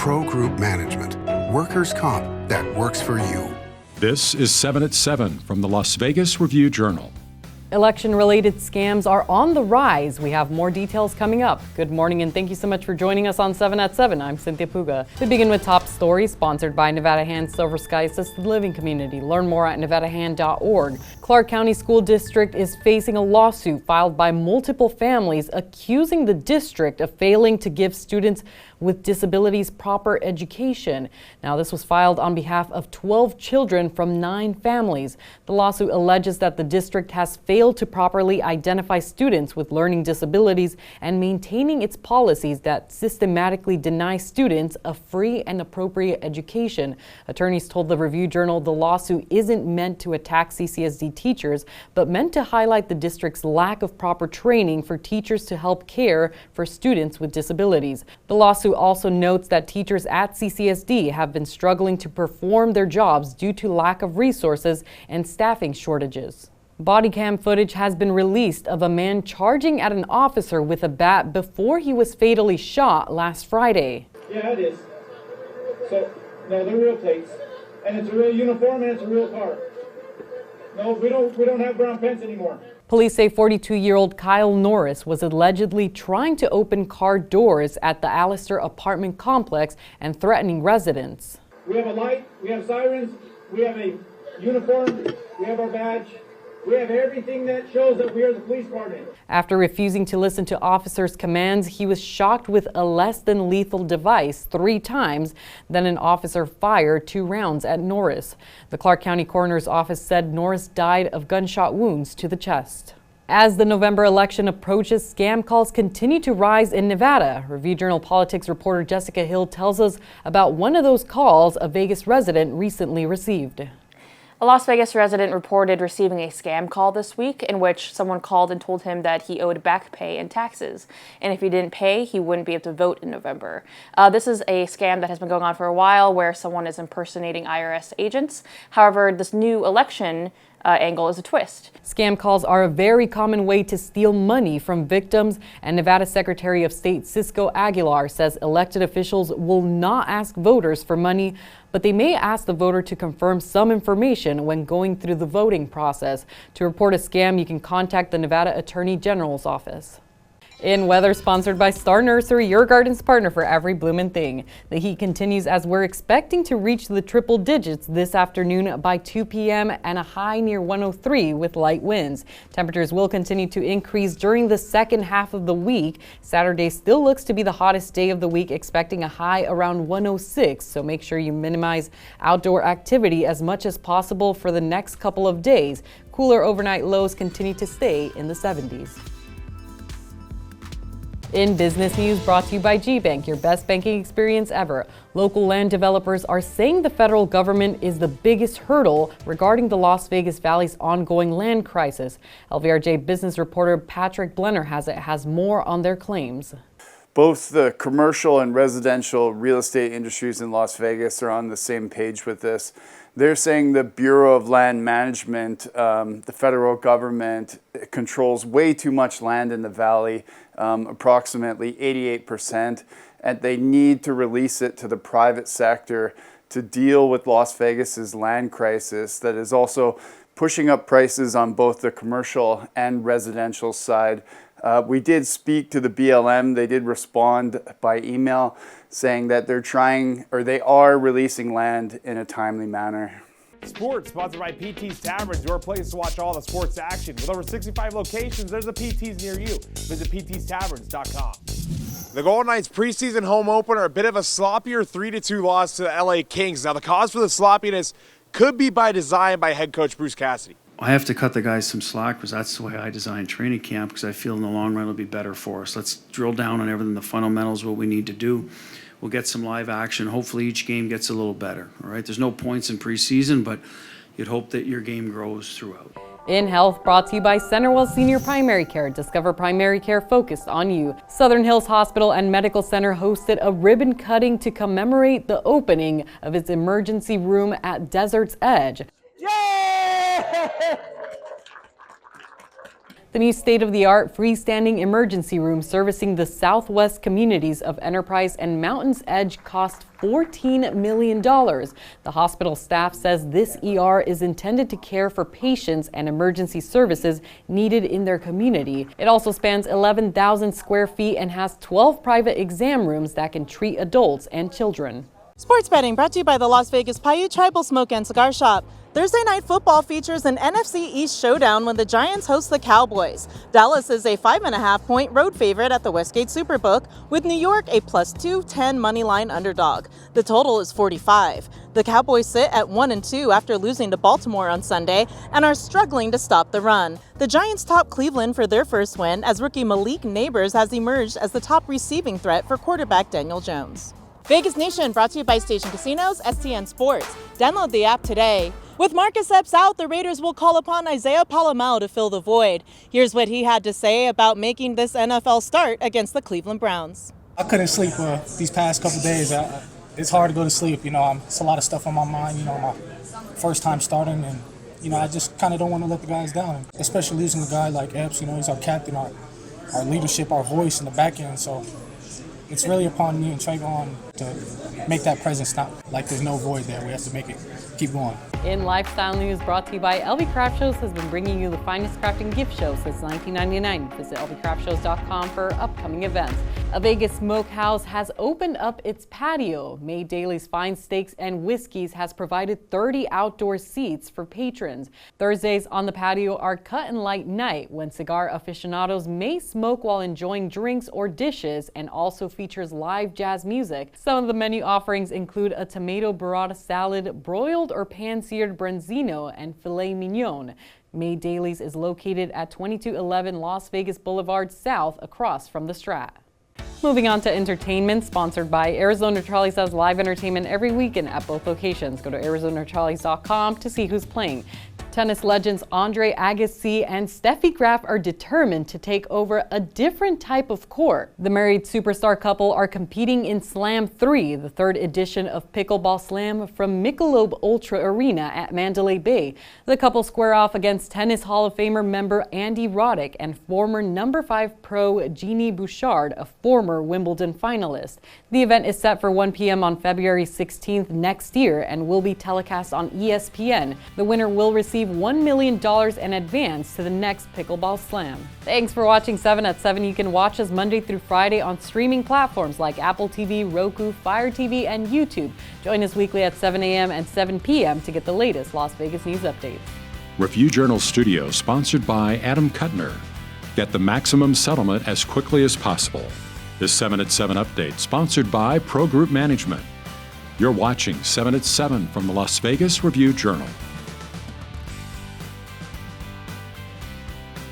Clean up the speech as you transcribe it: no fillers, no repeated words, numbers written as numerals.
Pro Group Management. Workers' comp that works for you. This is 7 at 7 from the Las Vegas Review-Journal. Election-related scams are on the rise. We have more details coming up. Good morning and thank you so much for joining us on 7 at 7. I'm Cynthia Puga. We begin with top stories sponsored by Nevada Hand Silver Sky Assisted Living Community. Learn more at nevadahand.org. Clark County School District is facing a lawsuit filed by multiple families accusing the district of failing to give students with disabilities proper education. Now, this was filed on behalf of 12 children from 9 families. The lawsuit alleges that the district has failed to properly identify students with learning disabilities and maintaining its policies that systematically deny students a free and appropriate education. Attorneys told the Review-Journal the lawsuit isn't meant to attack CCSD teachers, but meant to highlight the district's lack of proper training for teachers to help care for students with disabilities. The lawsuit also notes that teachers at CCSD have been struggling to perform their jobs due to lack of resources and staffing shortages. Body cam footage has been released of a man charging at an officer with a bat before he was fatally shot last Friday. Yeah, it is. So, no, they're real plates. And it's a real uniform and it's a real car. No, we don't have brown pants anymore. Police say 42-year-old Kyle Norris was allegedly trying to open car doors at the Allister apartment complex and threatening residents. We have a light, we have sirens, we have a uniform, we have our badge. We have everything that shows that we are the police department. After refusing to listen to officers' commands, he was shocked with a less than lethal device 3 times. Then an officer fired 2 rounds at Norris. The Clark County Coroner's Office said Norris died of gunshot wounds to the chest. As the November election approaches, scam calls continue to rise in Nevada. Review-Journal Politics reporter Jessica Hill tells us about one of those calls a Vegas resident recently received. A Las Vegas resident reported receiving a scam call this week in which someone called and told him that he owed back pay and taxes, and if he didn't pay, he wouldn't be able to vote in November. This is a scam that has been going on for a while where someone is impersonating IRS agents. However, this new election angle is a twist. Scam calls are a very common way to steal money from victims, and Nevada Secretary of State Cisco Aguilar says elected officials will not ask voters for money, but they may ask the voter to confirm some information when going through the voting process. To report a scam, you can contact the Nevada Attorney General's office. In weather, sponsored by Star Nursery, your garden's partner for every bloomin' thing. The heat continues as we're expecting to reach the triple digits this afternoon by 2 p.m. and a high near 103 with light winds. Temperatures will continue to increase during the second half of the week. Saturday still looks to be the hottest day of the week, expecting a high around 106, so make sure you minimize outdoor activity as much as possible for the next couple of days. Cooler overnight lows continue to stay in the 70s. In business news, brought to you by G-Bank, your best banking experience ever. Local land developers are saying the federal government is the biggest hurdle regarding the Las Vegas Valley's ongoing land crisis. LVRJ business reporter Patrick Blenner has more on their claims. Both the commercial and residential real estate industries in Las Vegas are on the same page with this. They're saying the Bureau of Land Management, the federal government, controls way too much land in the valley, approximately 88%, and they need to release it to the private sector to deal with Las Vegas's land crisis that is also pushing up prices on both the commercial and residential side. We did speak to the BLM. They did respond by email saying that they are releasing land in a timely manner. Sports sponsored by PT's Taverns, your place to watch all the sports action. With over 65 locations, there's a PT's near you. Visit ptstaverns.com. The Golden Knights preseason home opener, a bit of a sloppier 3-2 loss to the LA Kings. Now the cause for the sloppiness could be by design by head coach Bruce Cassidy. I have to cut the guys some slack because that's the way I design training camp, because I feel in the long run it'll be better for us. Let's drill down on everything, the fundamentals, what we need to do. We'll get some live action. Hopefully each game gets a little better, all right? There's no points in preseason, but you'd hope that your game grows throughout. In Health, brought to you by Centerwell Senior Primary Care. Discover primary care focused on you. Southern Hills Hospital and Medical Center hosted a ribbon cutting to commemorate the opening of its emergency room at Desert's Edge. Yeah! The new state-of-the-art freestanding emergency room servicing the southwest communities of Enterprise and Mountains Edge cost $14 million. The hospital staff says this ER is intended to care for patients and emergency services needed in their community. It also spans 11,000 square feet and has 12 private exam rooms that can treat adults and children. Sports betting brought to you by the Las Vegas Paiute Tribal Smoke and Cigar Shop. Thursday night football features an NFC East showdown when the Giants host the Cowboys. Dallas is a 5.5-point road favorite at the Westgate Superbook, with New York a plus 210 moneyline underdog. The total is 45. The Cowboys sit at 1-2 after losing to Baltimore on Sunday and are struggling to stop the run. The Giants top Cleveland for their first win as rookie Malik Neighbors has emerged as the top receiving threat for quarterback Daniel Jones. Vegas Nation brought to you by Station Casinos, STN Sports. Download the app today. With Marcus Epps out, the Raiders will call upon Isaiah Palamao to fill the void. Here's what he had to say about making this NFL start against the Cleveland Browns. I couldn't sleep these past couple days. It's hard to go to sleep. It's a lot of stuff on my mind. My first time starting, and I just kind of don't want to let the guys down, especially losing a guy like Epps. He's our captain, our leadership, our voice in the back end. So it's really upon me and Trayvon to make that presence, not like there's no void there. We have to make it keep going. In lifestyle news brought to you by LV Craft Shows has been bringing you the finest crafting gift show since 1999. Visit lvcraftshows.com for upcoming events. A Vegas smokehouse has opened up its patio. May Daly's Fine Steaks and Whiskeys has provided 30 outdoor seats for patrons. Thursdays on the patio are cut and light night when cigar aficionados may smoke while enjoying drinks or dishes, and also features live jazz music. Some of the menu offerings include a tomato burrata salad, broiled or pan-seared branzino, and filet mignon. May Daly's is located at 2211 Las Vegas Boulevard South, across from the Strat. Moving on to entertainment, sponsored by Arizona Charlie's has live entertainment every weekend at both locations. Go to ArizonaCharlies.com to see who's playing. Tennis legends Andre Agassi and Steffi Graf are determined to take over a different type of court. The married superstar couple are competing in Slam 3, the third edition of Pickleball Slam from Michelob Ultra Arena at Mandalay Bay. The couple square off against Tennis Hall of Famer member Andy Roddick and former number 5 pro Jeannie Bouchard, a former Wimbledon finalist. The event is set for 1 p.m. on February 16th next year and will be telecast on ESPN. The winner will receive $1 million in advance to the next Pickleball Slam. Thanks for watching 7 at 7. You can watch us Monday through Friday on streaming platforms like Apple TV, Roku, Fire TV, and YouTube. Join us weekly at 7 a.m. and 7 p.m. to get the latest Las Vegas news updates. Review Journal Studio, sponsored by Adam Kuttner. Get the maximum settlement as quickly as possible. This 7 at 7 update, sponsored by Pro Group Management. You're watching 7 at 7 from the Las Vegas Review Journal.